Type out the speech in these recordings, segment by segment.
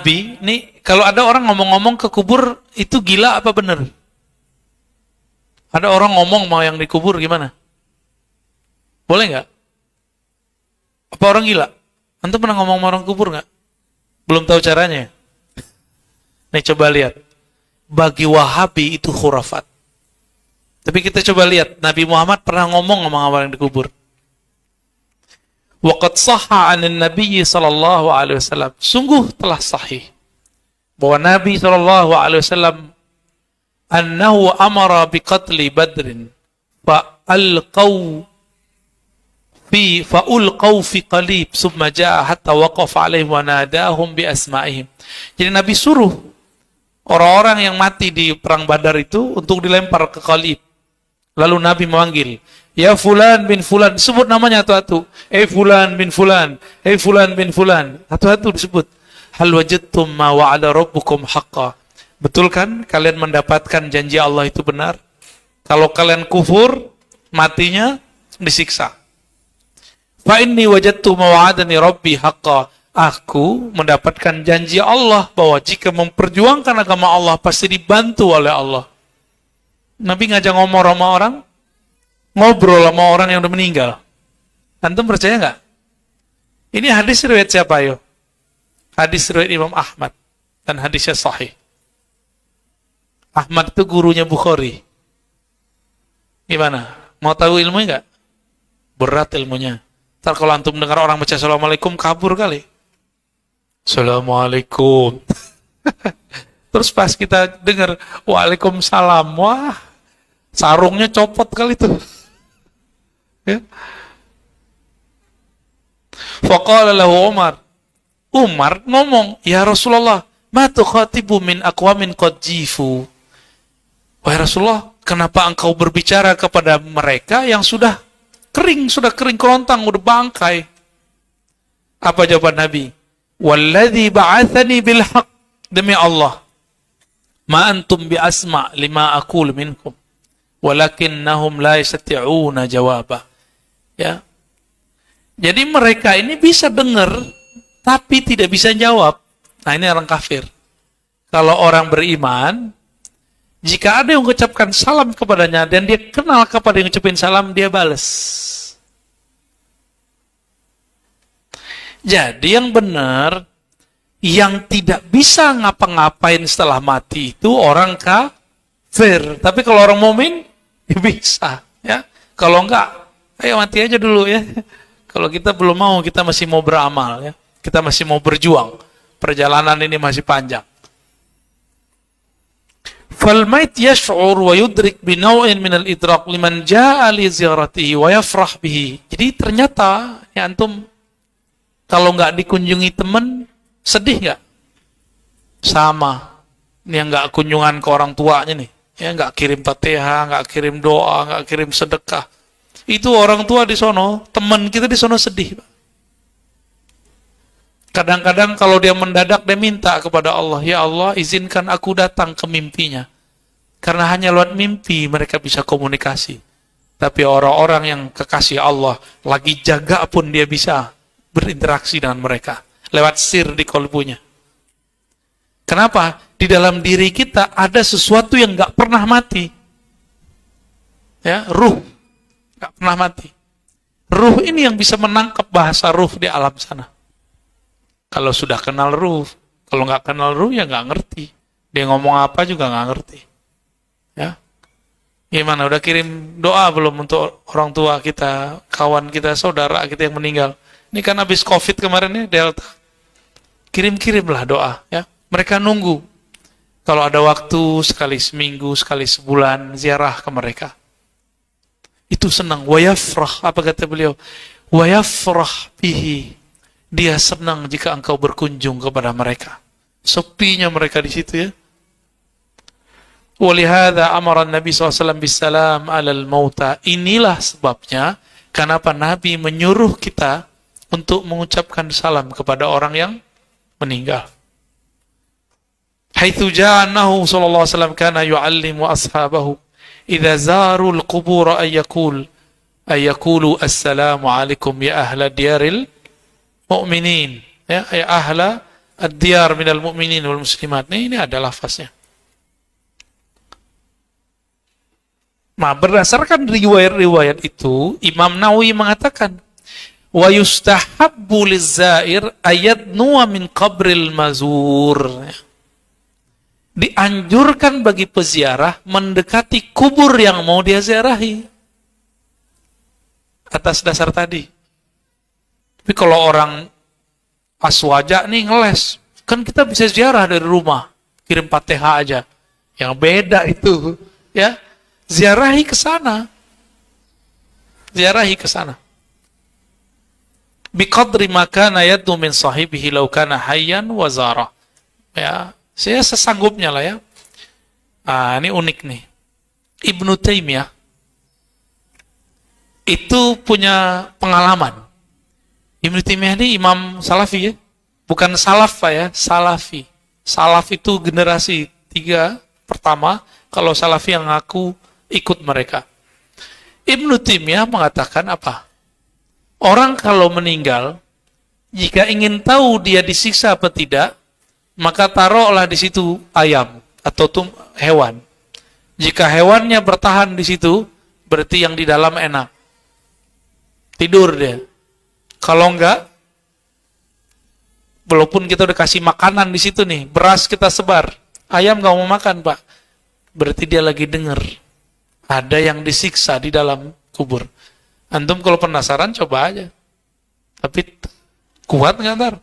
Nabi, nih kalau ada orang ngomong-ngomong ke kubur itu gila apa bener? Ada orang ngomong mau yang dikubur gimana? Boleh nggak? Apa orang gila? Antum pernah ngomong sama orang kubur nggak? Belum tahu caranya. Nih coba lihat. Bagi Wahabi itu khurafat. Tapi kita coba lihat, Nabi Muhammad pernah ngomong sama orang yang dikubur. Waqad sahha 'anin Nabi sallallahu alaihi wasallam. Sungguh telah sahih bahwa Nabi sallallahu alaihi wasallam annahu amara biqatli Badrin fa'ulqaw fi qalib summa jaa hatta waqafa alaihim wa nadahum bi asma'ihim. Jadi Nabi suruh orang-orang yang mati di perang Badar itu untuk dilempar ke qalib. Lalu Nabi memanggil, ya fulan bin fulan, sebut namanya satu-satu. Fulan bin fulan, fulan bin fulan, satu-satu disebut. Hal wajadtum ma wa'ada rabbukum haqqa. Betul kan kalian mendapatkan janji Allah itu benar? Kalau kalian kufur, matinya disiksa. Fa inni wajadtu ma wa'adani rabbi haqqa. Aku mendapatkan janji Allah bahwa jika memperjuangkan agama Allah pasti dibantu oleh Allah. Nabi ngajak ngomong sama orang, ngobrol sama orang yang udah meninggal. Antum percaya nggak? Ini hadis riwayat siapa yo? Hadis riwayat Imam Ahmad dan hadisnya sahih. Ahmad itu gurunya Bukhari. Gimana? Mau tahu ilmunya nggak? Berat ilmunya. Ntar kalau antum dengar orang baca assalamualaikum kabur kali. Assalamualaikum. Terus pas kita dengar waalaikumsalam, wah sarungnya copot kali itu. Ya. Faqala lahu Umar. Umar ngomong, ya Rasulullah, ma tukhatibu min aqwamin qad jifu. Wahai Rasulullah, kenapa engkau berbicara kepada mereka yang sudah kering kerontang, udah bangkai? Apa jawaban Nabi? Walladzi ba'athani bil haqq, demi Allah, ma antum bi asma lima aqul minkum walakinnahum la yastati'una jawaba. Ya. Jadi mereka ini bisa dengar tapi tidak bisa jawab. Nah, ini orang kafir. Kalau orang beriman, jika ada yang mengucapkan salam kepadanya dan dia kenal kepada yang ngucapin salam, dia balas. Jadi yang benar, yang tidak bisa ngapa-ngapain setelah mati itu orang kafir. Tapi kalau orang mukmin ya bisa, ya. Kalau enggak, ayo mati aja dulu ya. Kalau kita belum mau, kita masih mau beramal ya. Kita masih mau berjuang. Perjalanan ini masih panjang. Fal mait yash'ur wa yudrik bi naw'in min al-idraq liman jaa'a li ziyaratihi wa yafrah bihi. Jadi ternyata ya antum kalau enggak dikunjungi teman, sedih nggak? Sama. Ini yang nggak kunjungan ke orang tuanya nih. Ya nggak kirim Fatihah, nggak kirim doa, nggak kirim sedekah. Itu orang tua di sono, teman kita di sono sedih. Kadang-kadang kalau dia mendadak, dia minta kepada Allah, ya Allah izinkan aku datang ke mimpinya. Karena hanya lewat mimpi mereka bisa komunikasi. Tapi orang-orang yang kekasih Allah, lagi jaga pun dia bisa berinteraksi dengan mereka. Lewat sir di kolbunya. Kenapa? Di dalam diri kita ada sesuatu yang gak pernah mati. Ya, ruh. Gak pernah mati. Ruh ini yang bisa menangkap bahasa ruh di alam sana. Kalau sudah kenal ruh. Kalau gak kenal ruh ya gak ngerti. Dia ngomong apa juga gak ngerti. Ya. Gimana? Udah kirim doa belum untuk orang tua kita, kawan kita, saudara kita yang meninggal? Ini kan habis COVID kemarin ya, Delta. Kirim-kirimlah doa, ya. Mereka nunggu. Kalau ada waktu sekali seminggu, sekali sebulan ziarah ke mereka. Itu senang. Wa yafrah, apa kata beliau? Wa yafrah bihi. Dia senang jika engkau berkunjung kepada mereka. Sepinya mereka di situ ya. Walihada amara Nabi SAW bisalam alal mauta. Inilah sebabnya kenapa Nabi menyuruh kita untuk mengucapkan salam kepada orang yang meninggal. Haitsu ja'anahu sallallahu alaihi wasallam kana yu'allimu ashabahu idza zarul qubur ayaqulu assalamu alaikum ya ahla diyaril mu'minin ya ahla ad-diyar minal mu'minin wal muslimat. Ini ada lafaznya. Nah, berdasarkan riwayat-riwayat itu, Imam Nawawi mengatakan, wa yustahabbu liz-zair ayadnuwa min qabril mazur. Dianjurkan bagi peziarah mendekati kubur yang mau dia ziarahi. Atas dasar tadi. Tapi kalau orang aswaja nih ngeles, kan kita bisa ziarah dari rumah, kirim Fatihah aja. Yang beda itu, ya. Ziarahi ke sana. Ziarahi ke sana. Biqadri ma kana yadnu min sahibihi law kana hayyan wa zara. Ya, saya sesanggupnya lah ya. Ini unik nih. Ibnu Taimiyah itu punya pengalaman. Ibnu Taimiyah ini imam Salafi ya. Bukan salaf Pak ya, Salafi. Salaf itu generasi 3 pertama, kalau Salafi yang aku ikut mereka. Ibnu Taimiyah mengatakan apa? Orang kalau meninggal, jika ingin tahu dia disiksa apa tidak, maka taruhlah di situ ayam atau hewan. Jika hewannya bertahan di situ, berarti yang di dalam enak. Tidur dia. Kalau enggak, walaupun kita udah kasih makanan di situ nih, beras kita sebar, ayam nggak mau makan Pak, berarti dia lagi dengar ada yang disiksa di dalam kubur. Antum kalau penasaran coba aja. Tapi kuat nggak ntar?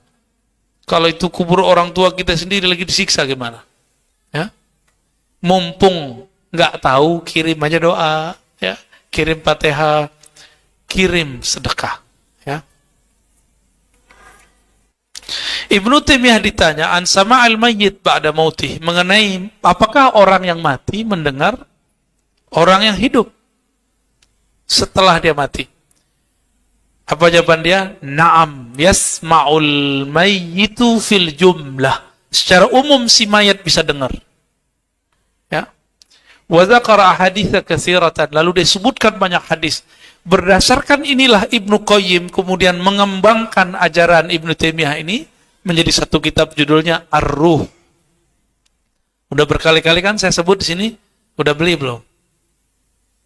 Kalau itu kubur orang tua kita sendiri lagi disiksa gimana? Ya, mumpung nggak tahu, kirim aja doa, ya, kirim Fatihah, kirim sedekah, ya. Ibnu Taimiyah ditanya an sama'al mayyit ba'da mautih, mengenai apakah orang yang mati mendengar orang yang hidup setelah dia mati. Apa jawaban dia? Na'am, yasma'ul mayyitu fil jumlah. Secara umum si mayat bisa dengar. Ya. Wa dzakara ahaditsa katsiratan, lalu disebutkan banyak hadis. Berdasarkan inilah Ibnu Qayyim kemudian mengembangkan ajaran Ibnu Taimiyah ini menjadi satu kitab judulnya Ar-Ruh. Udah berkali-kali kan saya sebut di sini, udah beli belum?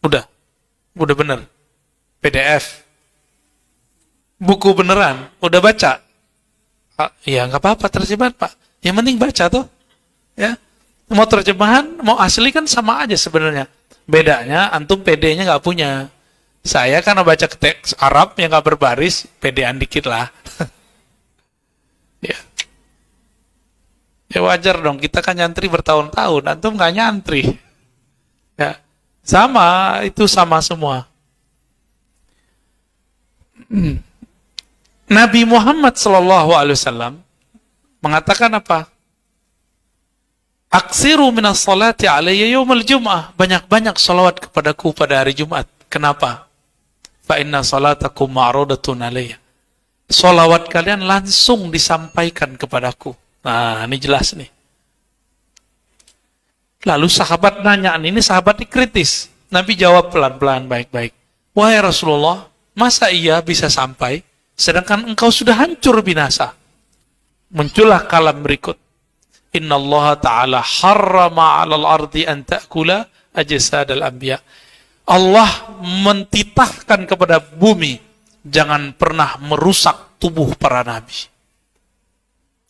Udah bener. PDF. Buku beneran. Udah baca? Ya nggak apa-apa terjemahan Pak. Yang penting baca tuh. Ya. Mau terjemahan, mau asli kan sama aja sebenarnya. Bedanya antum PD-nya nggak punya. Saya karena baca teks Arab yang nggak berbaris, PD-an dikit lah. Ya. Ya wajar dong. Kita kan nyantri bertahun-tahun. Antum nggak nyantri. Ya. Sama, itu sama semua. Nabi Muhammad SAW mengatakan apa? Aksiru minas salati alayya yawmal jum'ah. Banyak-banyak salawat kepadaku pada hari Jumat. Kenapa? Fa inna salatakum ma'rudatun alayya. Salawat kalian langsung disampaikan kepadaku. Nah, ini jelas nih. Lalu sahabat nanya, ini sahabat kritis. Nabi jawab pelan-pelan, baik-baik. Wahai Rasulullah, masa iya bisa sampai, sedangkan engkau sudah hancur binasa? Muncullah kalam berikut. Inna Allah Ta'ala harrama 'alal ardi an ta'kula ajsadal anbiya. Allah mentitahkan kepada bumi, jangan pernah merusak tubuh para nabi.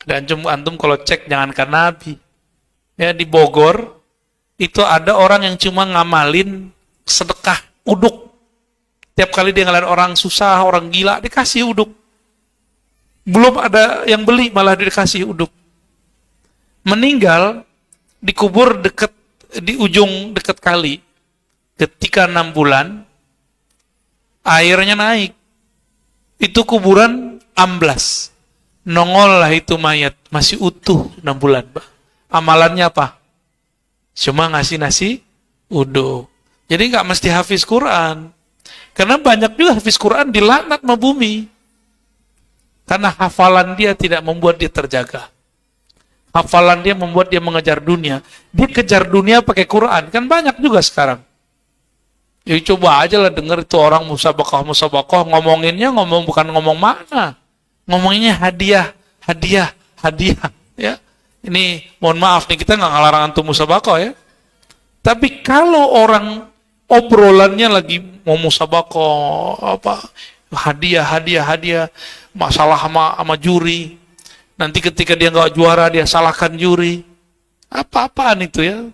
Dan antum kalau cek, jangankan nabi. Ya, di Bogor, itu ada orang yang cuma ngamalin sedekah uduk. Tiap kali dia ngeliat orang susah, orang gila, dikasih uduk. Belum ada yang beli, malah dikasih uduk. Meninggal, dikubur di ujung dekat kali. Ketika 6 bulan, airnya naik. Itu kuburan amblas. Nongol lah itu mayat, masih utuh 6 bulan. Amalannya apa? Cuma ngasih nasi uduk. Jadi nggak mesti hafiz Quran. Karena banyak juga hafiz Quran dilaknat sama bumi. Karena hafalan dia tidak membuat dia terjaga. Hafalan dia membuat dia mengejar dunia. Dia kejar dunia pakai Quran. Kan banyak juga sekarang. Jadi coba aja lah denger itu orang musabakoh, ngomonginnya bukan ngomong mana. Ngomonginnya hadiah. hadiah, ya. Ini mohon maaf nih, kita nggak ngelarang antum musabaqah ya. Tapi kalau orang obrolannya lagi mau musabaqah, apa hadiah, masalah sama juri, nanti ketika dia nggak juara dia salahkan juri, apa-apaan itu ya.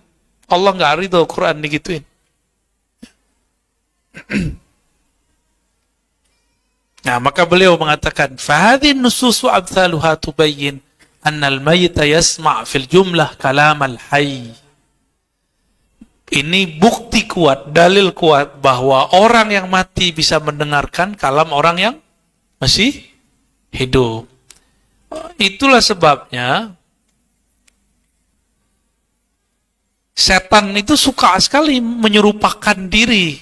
Allah nggak ridho Quran digituin. Nah, maka beliau mengatakan, "Fahadhin nususu amthaluha tubayyin anna al-mayyita yasma' fil jumlah kalam al-hayy." Ini bukti kuat, dalil kuat bahwa orang yang mati bisa mendengarkan kalam orang yang masih hidup. Itulah sebabnya setan itu suka sekali menyerupakan diri.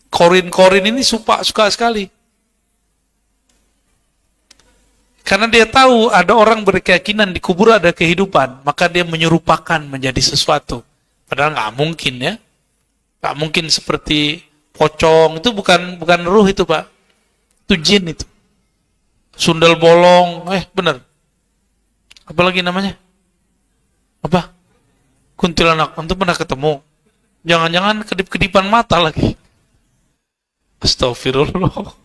Korin-korin ini suka sekali. Karena dia tahu ada orang berkeyakinan di kubur ada kehidupan, maka dia menyerupakan menjadi sesuatu. Padahal nggak mungkin ya, nggak mungkin seperti pocong, itu bukan ruh itu Pak, itu jin itu. Sundel bolong, bener. Apalagi namanya? Apa? Kuntilanak. Antum pernah ketemu? Jangan-jangan kedip-kedipan mata lagi. Astagfirullah.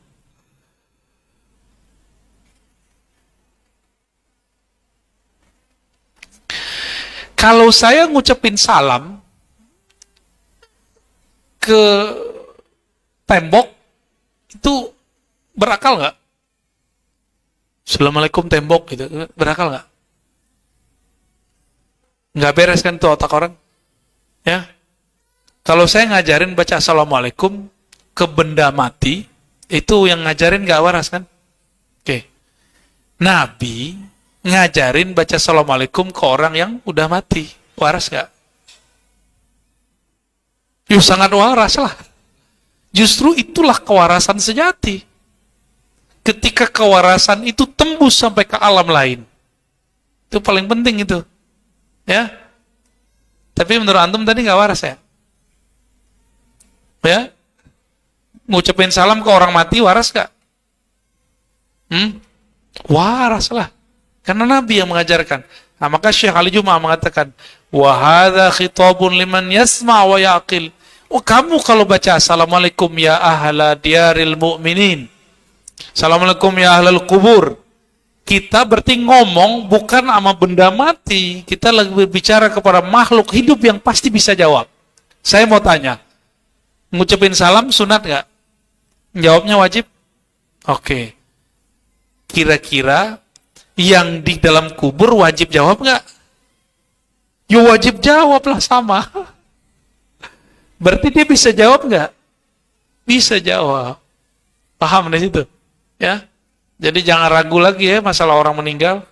Kalau saya ngucapin salam ke tembok, itu berakal nggak? Assalamualaikum tembok, gitu, berakal nggak? Nggak beres kan tuh otak orang? Ya. Kalau saya ngajarin baca assalamualaikum ke benda mati, itu yang ngajarin nggak waras kan? Oke. Nabi ngajarin baca assalamualaikum ke orang yang udah mati, waras gak? Yuk sangat waras lah. Justru itulah kewarasan sejati. Ketika kewarasan itu tembus sampai ke alam lain, itu paling penting itu, ya. Tapi menurut antum tadi nggak waras ya? Ya, ngucapin salam ke orang mati waras gak? Waras lah. Karena Nabi yang mengajarkan. Nah, maka Syekh Ali Jum'ah mengatakan, wa hadza khitabun liman yasma' wa yaqil. Oh, kamu kalau baca assalamualaikum ya ahla diyaril mu'minin, assalamualaikum ya ahlal kubur, kita berarti ngomong bukan sama benda mati, kita lagi berbicara kepada makhluk hidup yang pasti bisa jawab. Saya mau tanya, ngucapin salam sunat nggak? Jawabnya wajib? Oke. Kira-kira yang di dalam kubur wajib jawab nggak? Ya wajib jawab lah, sama. Berarti dia bisa jawab nggak? Bisa jawab. Paham di situ? Ya. Jadi jangan ragu lagi ya masalah orang meninggal.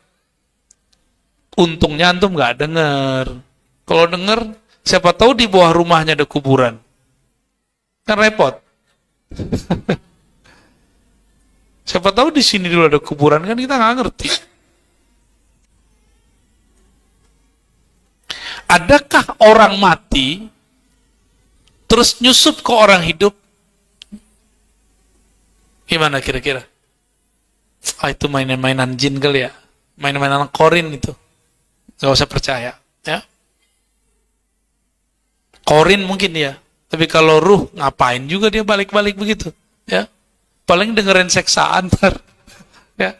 Untungnya antum nggak dengar. Kalau dengar, siapa tahu di bawah rumahnya ada kuburan. Kan repot. Siapa tahu di sini dulu ada kuburan, kan kita nggak ngerti. Adakah orang mati terus nyusup ke orang hidup? Gimana kira-kira? Itu mainan-mainan jin kali ya, mainan-mainan korin itu. Gak usah percaya, ya. Korin mungkin ya, tapi kalau ruh ngapain juga dia balik-balik begitu, ya. Paling dengerin seksaan ntar, ya.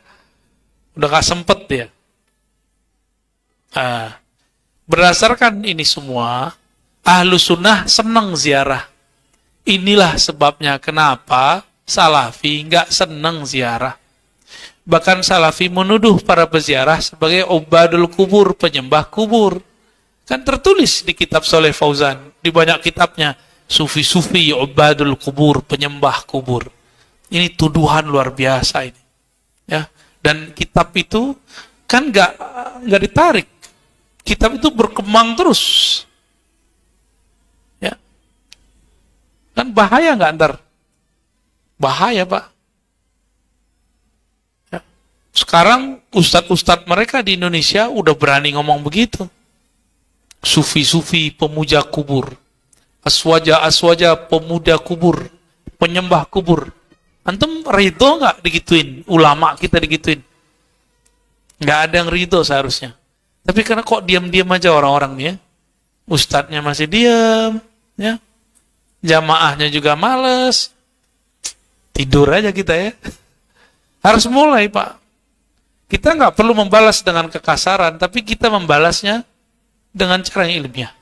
Udah gak sempet dia. Berdasarkan ini semua, ahlu sunnah senang ziarah. Inilah sebabnya kenapa salafi nggak senang ziarah. Bahkan salafi menuduh para peziarah sebagai ubadul kubur, penyembah kubur. Kan tertulis di kitab Soleh Fauzan, di banyak kitabnya, sufi-sufi ubadul kubur, penyembah kubur. Ini tuduhan luar biasa ini. Ya, dan kitab itu kan nggak ditarik. Kitab itu berkembang terus. Ya. Kan bahaya nggak ntar? Bahaya, Pak. Ya. Sekarang ustadz-ustadz mereka di Indonesia udah berani ngomong begitu. Sufi-sufi pemuja kubur. Aswaja-aswaja pemuda kubur. Penyembah kubur. Antum ridho nggak digituin? Ulama kita digituin? Nggak ada yang ridho seharusnya. Tapi karena kok diam-diam aja orang-orang nih ya. Ustadznya masih diam, ya. Jamaahnya juga males. Tidur aja kita ya. Harus mulai, Pak. Kita nggak perlu membalas dengan kekasaran, tapi kita membalasnya dengan cara yang ilmiah.